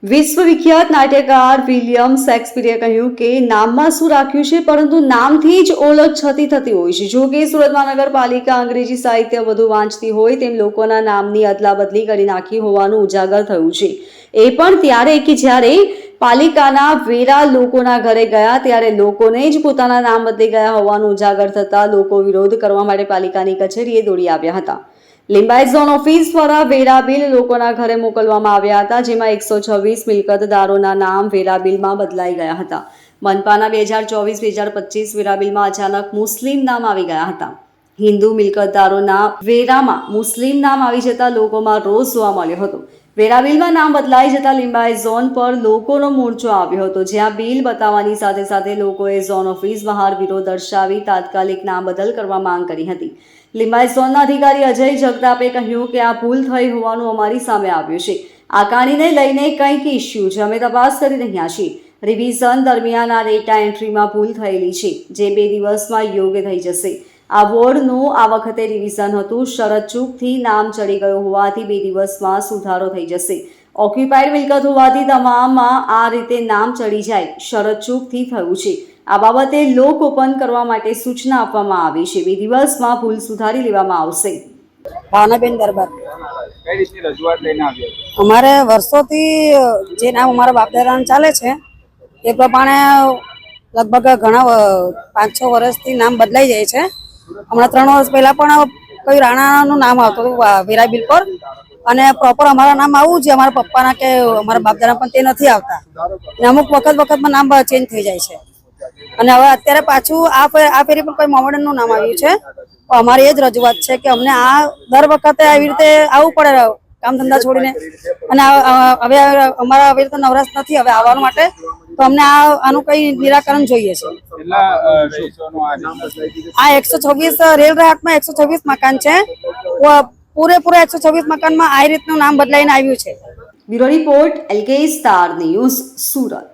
વિશ્વવિખ્યાત નાટ્યકાર William શેક્સપિયરે કહ્યું કે નામમાં શું રાખ્યું છે પરંતુ નામથી જ ઓળખ છતી થતી હોય છે। જો કે સુરત મહાનગરપાલિકા અંગ્રેજી સાહિત્ય વધુ વાંચતી હોય તેમ લોકોના નામની અદલાબદલી કરી નાખી હોવાનું ઉજાગર થયું છે। એ પણ ત્યારે કે જ્યારે પાલિકાના વેરા લોકોના ઘરે ગયા ત્યારે લોકોને જ પોતાના નામ બદલી ગયા હોવાનું ઉજાગર થતા લોકો વિરોધ કરવા માટે પાલિકાની કચેરીએ દોડી આવ્યા હતા। લિંબાયત ઝોન ઓફિસ દ્વારા વેરા બિલ લોકોના ઘરે મોકલવામાં આવ્યા હતા, જેમાં 126 મિલકતદારોના નામ વેરા બિલમાં બદલાઈ ગયા હતા। મનપાના 2024-2025 વેરા બિલમાં અચાનક મુસ્લિમ નામ આવી ગયા હતા। હિન્દુ મિલકતદારોના વેરામાં મુસ્લિમ નામ આવી જતા લોકોમાં રોષ જોવા મળ્યો હતો। વેરા બિલમાં નામ બદલાઈ જતા લિંબાયત ઝોન પર લોકોનો મોરચો આવ્યો હતો, જ્યાં બિલ બતાવવાની સાથે સાથે લોકોએ ઝોન ઓફિસ બહાર વિરોધ દર્શાવી તાત્કાલિક નામ બદલ કરવા માંગ કરી હતી। લિંબાયત ઝોનના અધિકારી અજય જગતાપે કહ્યું કે આ ભૂલ થઈ હોવાનું અમારી સામે આવ્યું છે। આ કારણને લઈને કંઈક ઇસ્યુ છે, અમે તપાસ કરી રહ્યા છીએ। રિવિઝન દરમિયાન આ ડેટા એન્ટ્રીમાં ભૂલ થયેલી છે, જે 2 દિવસમાં યોગ્ય થઈ જશે। આ વોર્ડનું આ વખતે રિવિઝન હતું, શરત ચૂકથી નામ ચડી ગયું હોવાથી 2 દિવસમાં સુધારો થઈ જશે। ઓક્યુપાઈડ મિલકત હોવાથી તમામમાં આ રીતે નામ ચડી જાય, શરત ચૂકથી થયું છે। આ બાબતે લોક ઓપન કરવા માટે સૂચના આપવામાં આવી છે। 2 દિવસમાં ભૂલ સુધારી લેવામાં આવશે। ભાવનાબેન દરબાર કઈ રીતની રજૂઆત લઈને આવ્યા છો? અમારે વર્ષોથી જે નામ અમારા બાપ દાદાનું ચાલે છે એ પ્રમાણે લગભગ ઘણા 5-6 વર્ષથી નામ બદલાઈ જાય છે। હમણાં 3 વર્ષ પહેલા પણ કોઈ રાણાનું નામ આવતું હતું વેરા બિલ પર, અને પ્રોપર અમારા નામ આવું છે અમારા પપ્પાના કે અમારા બાપ દાદા પણ તે નથી આવતા, અને અમુક વખતમાં નામ ચેન્જ થઈ જાય છે। અને હવે અત્યારે પાછું આ ફેરી પર કોઈ મોમેડનનું નામ આવ્યું છે। અમારી એ જ રજૂઆત છે કે અમને આ દર વખતે આવી રીતે આવવું પડે કામ ધંધા છોડીને, અને હવે અમારા આવી રીતે નવરાશ નથી હવે આવવા માટે, તો અમને આનું કઈ નિરાકરણ જોઈએ છે। આ 126 રેલ રાહતમાં 126 મકાન છે, પૂરેપૂરા 126 મકાનમાં આ રીતનું નામ બદલાઈને આવ્યું છે। Bureau report LK star news, Surat.